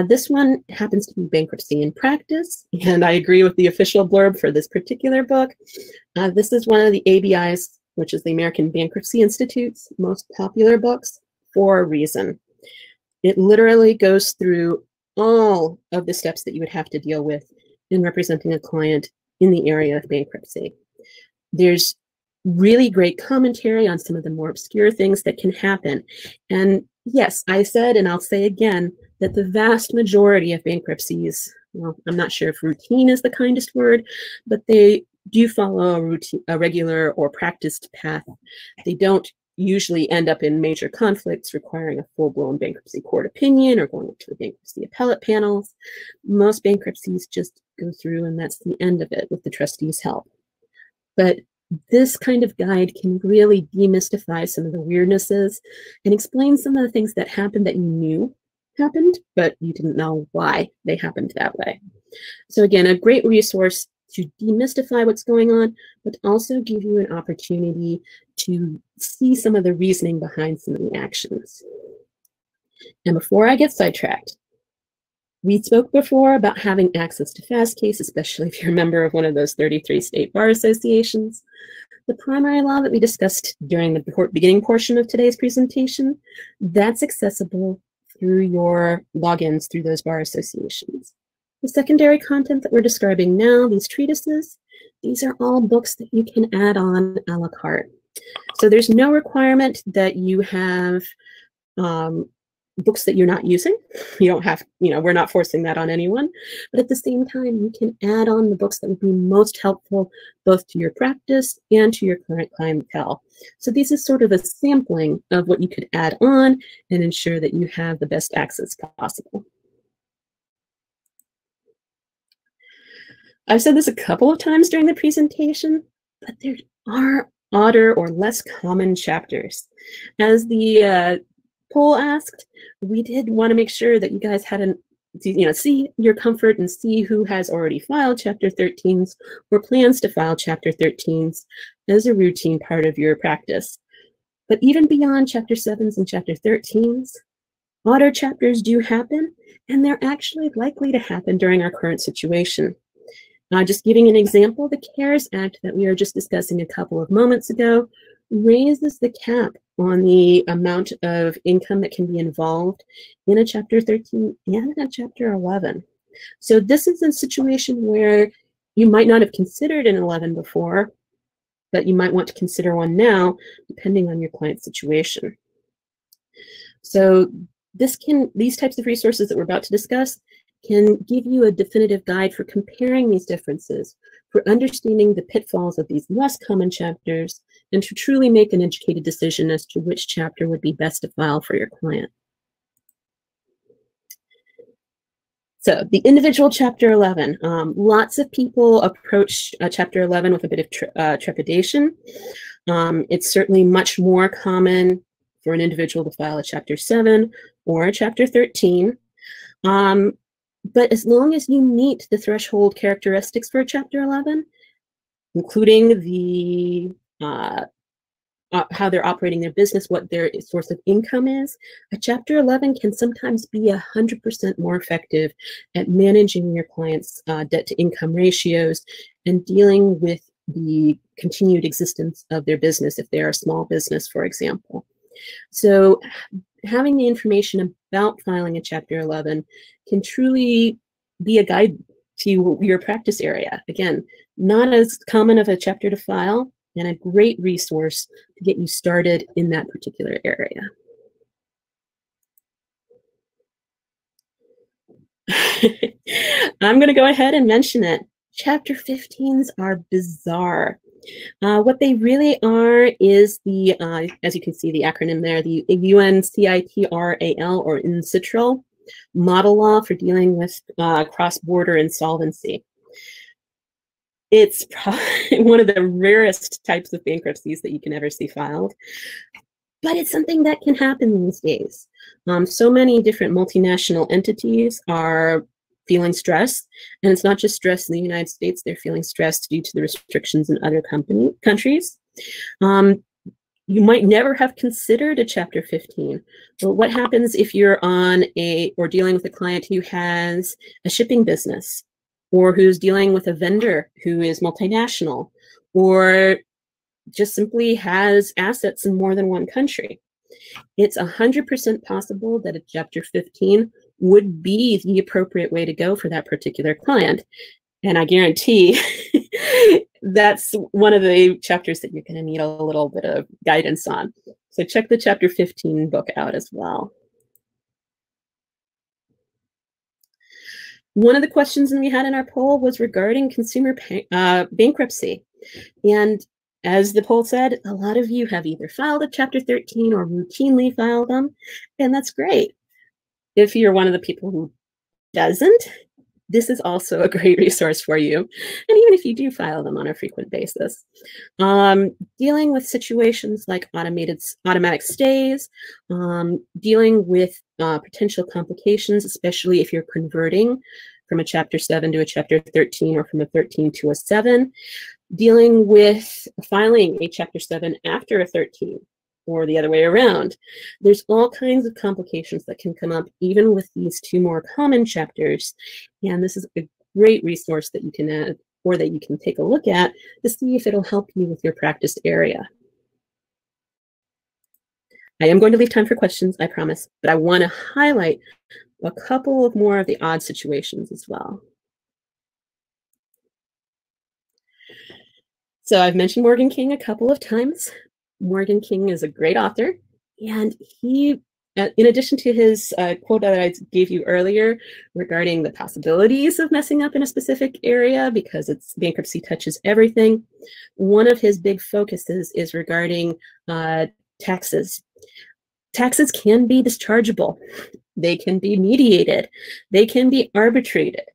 This one happens to be Bankruptcy in Practice, and I agree with the official blurb for this particular book. This is one of the ABI's, which is the American Bankruptcy Institute's most popular books, for a reason. It literally goes through all of the steps that you would have to deal with in representing a client in the area of bankruptcy. There's really great commentary on some of the more obscure things that can happen. And yes, I said, and I'll say again, that the vast majority of bankruptcies, well, I'm not sure if routine is the kindest word, but they do follow a regular or practiced path. They don't usually end up in major conflicts requiring a full-blown bankruptcy court opinion or going up to the bankruptcy appellate panels. Most bankruptcies just go through, and that's the end of it with the trustee's help. But this kind of guide can really demystify some of the weirdnesses and explain some of the things that happened that you knew happened, but you didn't know why they happened that way. So again, a great resource to demystify what's going on, but also give you an opportunity to see some of the reasoning behind some of the actions. And before I get sidetracked, we spoke before about having access to Fastcase, especially if you're a member of one of those 33 state bar associations. The primary law that we discussed during the beginning portion of today's presentation, that's accessible through your logins through those bar associations. The secondary content that we're describing now, these treatises, these are all books that you can add on a la carte. So there's no requirement that you have books that you're not using. You don't have, we're not forcing that on anyone. But at the same time, you can add on the books that would be most helpful both to your practice and to your current clientele. So this is sort of a sampling of what you could add on and ensure that you have the best access possible. I've said this a couple of times during the presentation, but there are odder or less common chapters. As the poll asked, we did want to make sure that you guys had see your comfort and see who has already filed Chapter 13s or plans to file Chapter 13s as a routine part of your practice. But even beyond Chapter 7s and Chapter 13s, auto chapters do happen, and they're actually likely to happen during our current situation. Just giving an example, the CARES Act that we were just discussing a couple of moments ago raises the cap on the amount of income that can be involved in a Chapter 13 and a Chapter 11. So this is a situation where you might not have considered an 11 before, but you might want to consider one now, depending on your client's situation. So these types of resources that we're about to discuss can give you a definitive guide for comparing these differences, for understanding the pitfalls of these less common chapters, and to truly make an educated decision as to which chapter would be best to file for your client. So the individual Chapter 11, lots of people approach Chapter 11 with a bit of trepidation. It's certainly much more common for an individual to file a Chapter 7 or a Chapter 13. But as long as you meet the threshold characteristics for Chapter 11, including the how they're operating their business, what their source of income is, a Chapter 11 can sometimes be 100% more effective at managing your clients' debt-to-income ratios and dealing with the continued existence of their business if they're a small business, for example. So having the information about filing a Chapter 11 can truly be a guide to your practice area. Again, not as common of a chapter to file, and a great resource to get you started in that particular area. I'm going to go ahead and mention it. Chapter 15s are bizarre. What they really are is the, as you can see the acronym there, the UNCITRAL or UNCITRAL model law for dealing with cross-border insolvency. It's probably one of the rarest types of bankruptcies that you can ever see filed, but it's something that can happen these days. So many different multinational entities are feeling stress, and it's not just stress in the United States, they're feeling stressed due to the restrictions in other countries. You might never have considered a Chapter 15, but what happens if you're on or dealing with a client who has a shipping business, or who's dealing with a vendor who is multinational, or just simply has assets in more than one country? It's 100% possible that a Chapter 15 would be the appropriate way to go for that particular client. And I guarantee that's one of the chapters that you're going to need a little bit of guidance on. So check the Chapter 15 book out as well. One of the questions that we had in our poll was regarding consumer bankruptcy. And as the poll said, a lot of you have either filed a Chapter 13 or routinely filed them, and that's great. If you're one of the people who doesn't, this is also a great resource for you. And even if you do file them on a frequent basis, dealing with situations like automatic stays, dealing with potential complications, especially if you're converting from a Chapter 7 to a Chapter 13 or from a 13 to a 7, dealing with filing a Chapter 7 after a 13, or the other way around. There's all kinds of complications that can come up even with these two more common chapters, and this is a great resource that you can add or that you can take a look at to see if it'll help you with your practice area. I am going to leave time for questions, I promise, but I want to highlight a couple of more of the odd situations as well. So I've mentioned Morgan King a couple of times. Morgan King is a great author, and he, in addition to his quote that I gave you earlier regarding the possibilities of messing up in a specific area because bankruptcy touches everything, one of his big focuses is regarding taxes. Taxes can be dischargeable. They can be mediated. They can be arbitrated.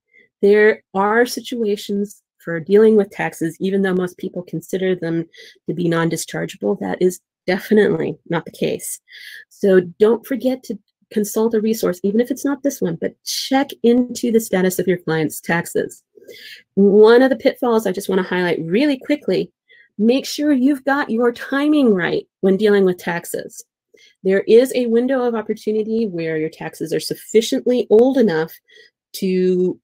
There are situations for dealing with taxes, even though most people consider them to be non-dischargeable, that is definitely not the case. So don't forget to consult a resource, even if it's not this one, but check into the status of your client's taxes. One of the pitfalls I just want to highlight really quickly, make sure you've got your timing right when dealing with taxes. There is a window of opportunity where your taxes are sufficiently old enough to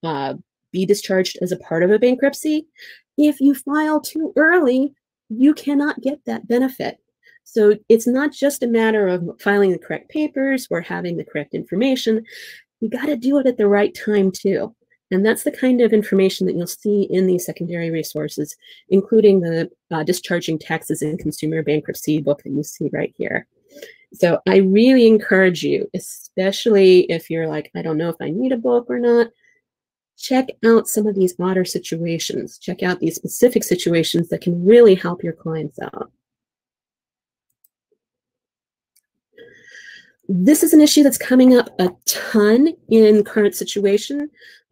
be discharged as a part of a bankruptcy. If you file too early, you cannot get that benefit. So it's not just a matter of filing the correct papers or having the correct information. You got to do it at the right time too. And that's the kind of information that you'll see in these secondary resources, including the Discharging Taxes in Consumer Bankruptcy book that you see right here. So I really encourage you, especially if you're like, I don't know if I need a book or not, check out some of these odder situations. Check out these specific situations that can really help your clients out. This is an issue that's coming up a ton in current situation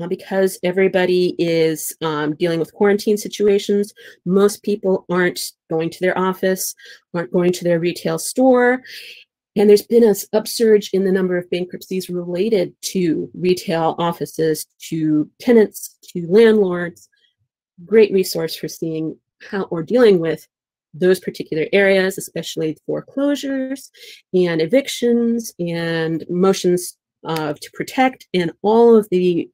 because everybody is dealing with quarantine situations. Most people aren't going to their office, aren't going to their retail store. And there's been an upsurge in the number of bankruptcies related to retail offices, to tenants, to landlords. Great resource for seeing how or dealing with those particular areas, especially foreclosures and evictions and motions to protect, and all of the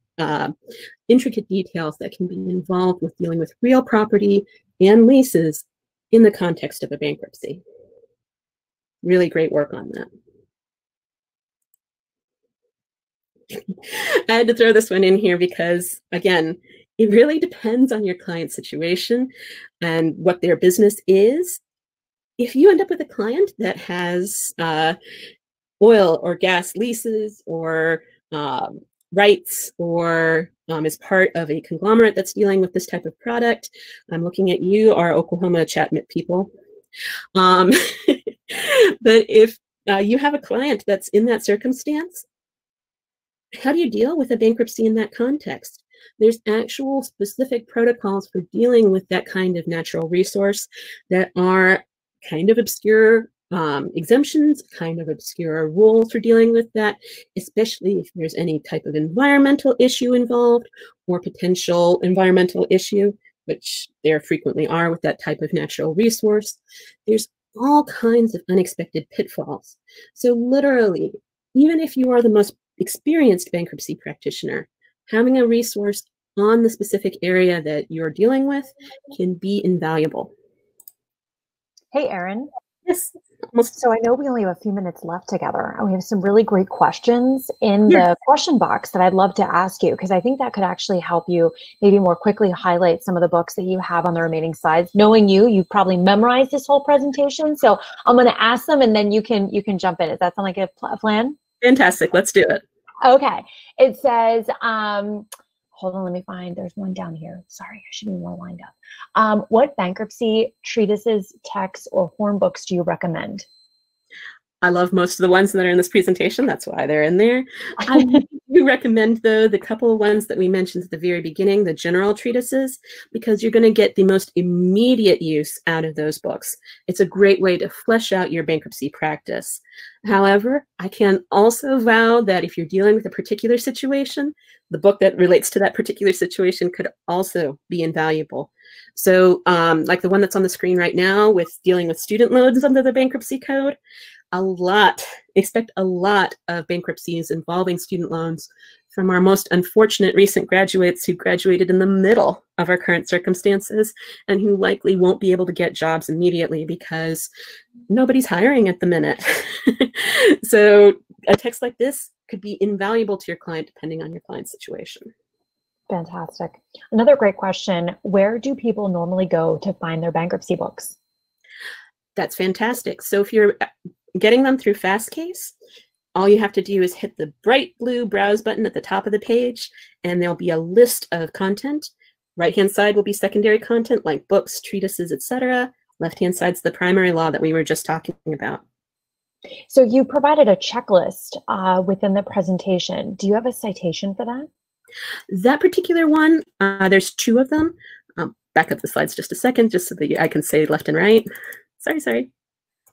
intricate details that can be involved with dealing with real property and leases in the context of a bankruptcy. Really great work on that. I had to throw this one in here because, again, it really depends on your client's situation and what their business is. If you end up with a client that has oil or gas leases or rights or is part of a conglomerate that's dealing with this type of product, I'm looking at you, our Oklahoma Chatmit people. But if you have a client that's in that circumstance, how do you deal with a bankruptcy in that context? There's actual specific protocols for dealing with that kind of natural resource that are kind of obscure exemptions, kind of obscure rules for dealing with that, especially if there's any type of environmental issue involved or potential environmental issue, which there frequently are with that type of natural resource. There's all kinds of unexpected pitfalls. So literally, even if you are the most experienced bankruptcy practitioner, having a resource on the specific area that you're dealing with can be invaluable. Hey, Erin. Yes. So I know we only have a few minutes left together, and we have some really great questions in the question box that I'd love to ask you, because I think that could actually help you maybe more quickly highlight some of the books that you have on the remaining slides. Knowing you've probably memorized this whole presentation, so I'm going to ask them and then you can jump in. Does that sound like a plan? Fantastic. Let's do it. Okay. It says, hold on, let me find, there's one down here. Sorry, I should be more lined up. What bankruptcy treatises, texts, or horn books do you recommend? I love most of the ones that are in this presentation. That's why they're in there. I do recommend, though, the couple of ones that we mentioned at the very beginning, the general treatises, because you're going to get the most immediate use out of those books. It's a great way to flesh out your bankruptcy practice. However, I can also vow that if you're dealing with a particular situation, the book that relates to that particular situation could also be invaluable. So like the one that's on the screen right now with dealing with student loans under the bankruptcy code, expect a lot of bankruptcies involving student loans from our most unfortunate recent graduates who graduated in the middle of our current circumstances and who likely won't be able to get jobs immediately because nobody's hiring at the minute. So a text like this could be invaluable to your client depending on your client's situation. Fantastic. Another great question, where do people normally go to find their bankruptcy books? That's fantastic. So if you're getting them through Fastcase, all you have to do is hit the bright blue browse button at the top of the page, and there'll be a list of content. Right-hand side will be secondary content like books, treatises, etc. Left-hand side's the primary law that we were just talking about. So you provided a checklist within the presentation. Do you have a citation for that? That particular one, there's two of them. Back up the slides just a second, just so that I can say left and right. Sorry.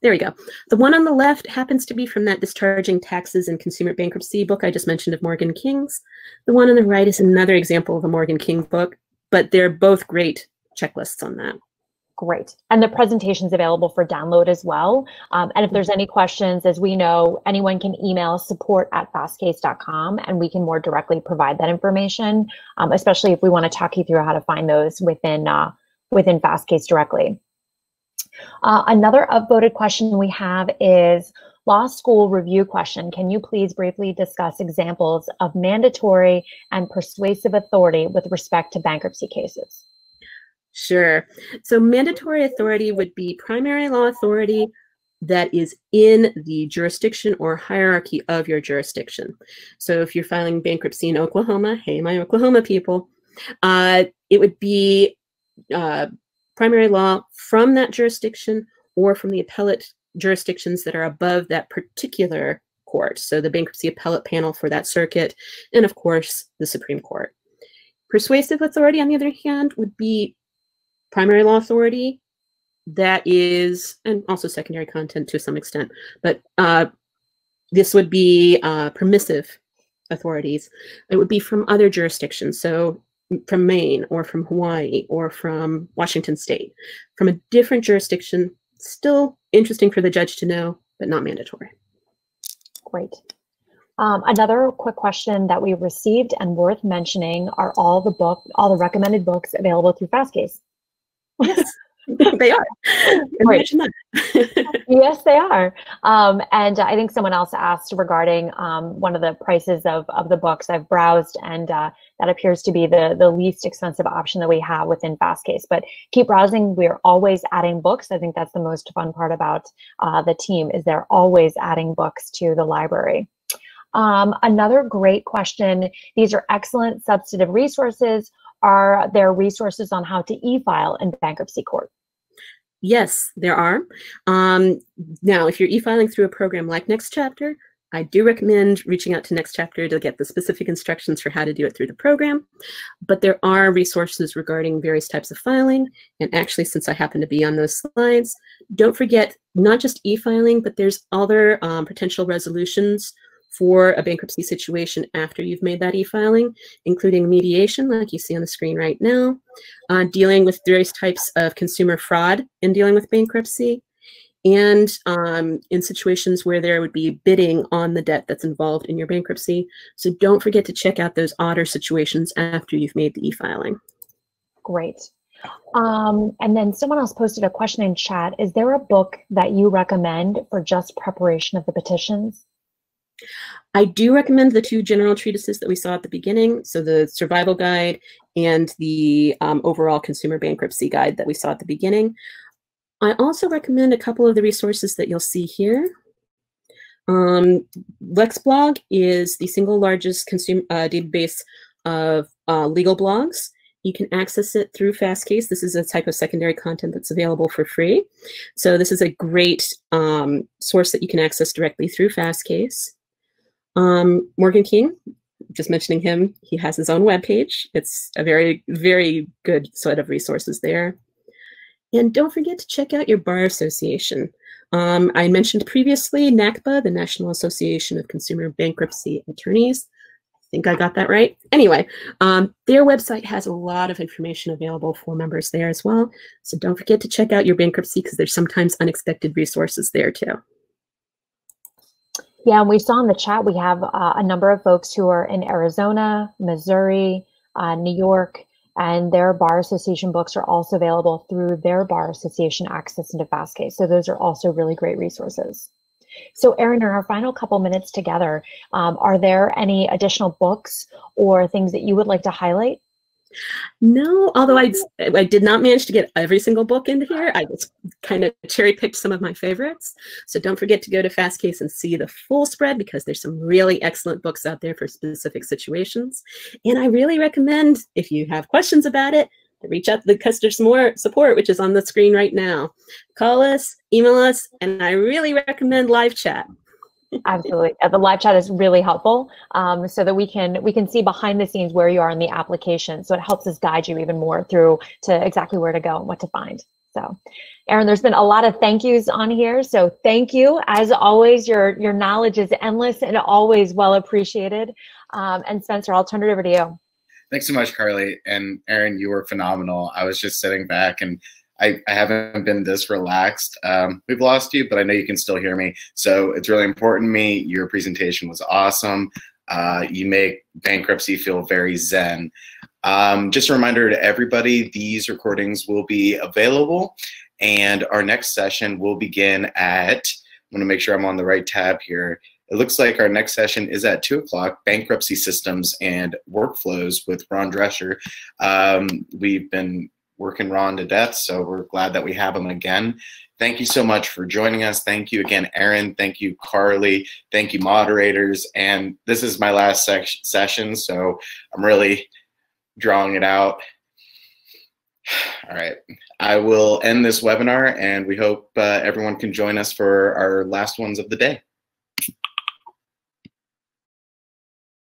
there we go. The one on the left happens to be from that Discharging Taxes and Consumer Bankruptcy book I just mentioned of Morgan King's. The one on the right is another example of a Morgan King book, but they're both great checklists on that. Great. And the presentation's available for download as well. And if there's any questions, as we know, anyone can email support@fastcase.com and we can more directly provide that information, especially if we want to talk you through how to find those within Fastcase directly. Another upvoted question we have is law school review question. Can you please briefly discuss examples of mandatory and persuasive authority with respect to bankruptcy cases? Sure. So mandatory authority would be primary law authority that is in the jurisdiction or hierarchy of your jurisdiction. So if you're filing bankruptcy in Oklahoma, hey, my Oklahoma people, it would be primary law from that jurisdiction or from the appellate jurisdictions that are above that particular court. So the bankruptcy appellate panel for that circuit, and of course, the Supreme Court. Persuasive authority, on the other hand, would be primary law authority that is, and also secondary content to some extent, but this would be permissive authorities. It would be from other jurisdictions, so from Maine or from Hawaii or from Washington State, from a different jurisdiction, still interesting for the judge to know, but not mandatory. Great. Another quick question that we received and worth mentioning are all the recommended books available through Fastcase. Yes, they are. Right. Yes, they are. And I think someone else asked regarding one of the prices of the books. I've browsed, and that appears to be the least expensive option that we have within Fastcase. But keep browsing. We're always adding books. I think that's the most fun part about the team, is they're always adding books to the library. Another great question. These are excellent substantive resources. Are there resources on how to e-file in bankruptcy court? Yes, there are. Now, if you're e-filing through a program like Next Chapter, I do recommend reaching out to Next Chapter to get the specific instructions for how to do it through the program. But there are resources regarding various types of filing. And actually, since I happen to be on those slides, don't forget not just e-filing, but there's other potential resolutions for a bankruptcy situation after you've made that e-filing, including mediation, like you see on the screen right now, dealing with various types of consumer fraud in dealing with bankruptcy, and in situations where there would be bidding on the debt that's involved in your bankruptcy. So don't forget to check out those odder situations after you've made the e-filing. Great. And then someone else posted a question in chat. Is there a book that you recommend for just preparation of the petitions? I do recommend the two general treatises that we saw at the beginning, so the survival guide and the overall consumer bankruptcy guide that we saw at the beginning. I also recommend a couple of the resources that you'll see here. LexBlog is the single largest consumer database of legal blogs. You can access it through Fastcase. This is a type of secondary content that's available for free. So this is a great source that you can access directly through Fastcase. Morgan King, just mentioning him, he has his own webpage. It's a very, very good set of resources there. And don't forget to check out your bar association. I mentioned previously NACBA, the National Association of Consumer Bankruptcy Attorneys. I think I got that right. Anyway, their website has a lot of information available for members there as well. So don't forget to check out your bankruptcy, because there's sometimes unexpected resources there too. Yeah, and we saw in the chat, we have a number of folks who are in Arizona, Missouri, New York, and their bar association books are also available through their bar association access into Fastcase. So those are also really great resources. So Erin, in our final couple minutes together, are there any additional books or things that you would like to highlight? No, although I did not manage to get every single book into here. I just kind of cherry picked some of my favorites. So don't forget to go to Fastcase and see the full spread, because there's some really excellent books out there for specific situations. And I really recommend, if you have questions about it, reach out to the customer support, which is on the screen right now. Call us, email us, and I really recommend live chat. Absolutely. The live chat is really helpful, so that we can see behind the scenes where you are in the application. So it helps us guide you even more through to exactly where to go and what to find. So, Erin, there's been a lot of thank yous on here. So thank you. As always, your knowledge is endless and always well appreciated. And Spencer, I'll turn it over to you. Thanks so much, Carly. And Erin, you were phenomenal. I was just sitting back and I haven't been this relaxed. We've lost you, but I know you can still hear me. So it's really important to me. Your presentation was awesome. You make bankruptcy feel very zen. Just a reminder to everybody, these recordings will be available and our next session will begin at, I'm gonna make sure I'm on the right tab here. It looks like our next session is at 2 o'clock, Bankruptcy Systems and Workflows with Ron Drescher. We've been working Ron to death, so we're glad that we have him again. Thank you so much for joining us. Thank you again, Erin. Thank you, Carly. Thank you, moderators. And this is my last session, so I'm really drawing it out. All right, I will end this webinar, and we hope everyone can join us for our last ones of the day.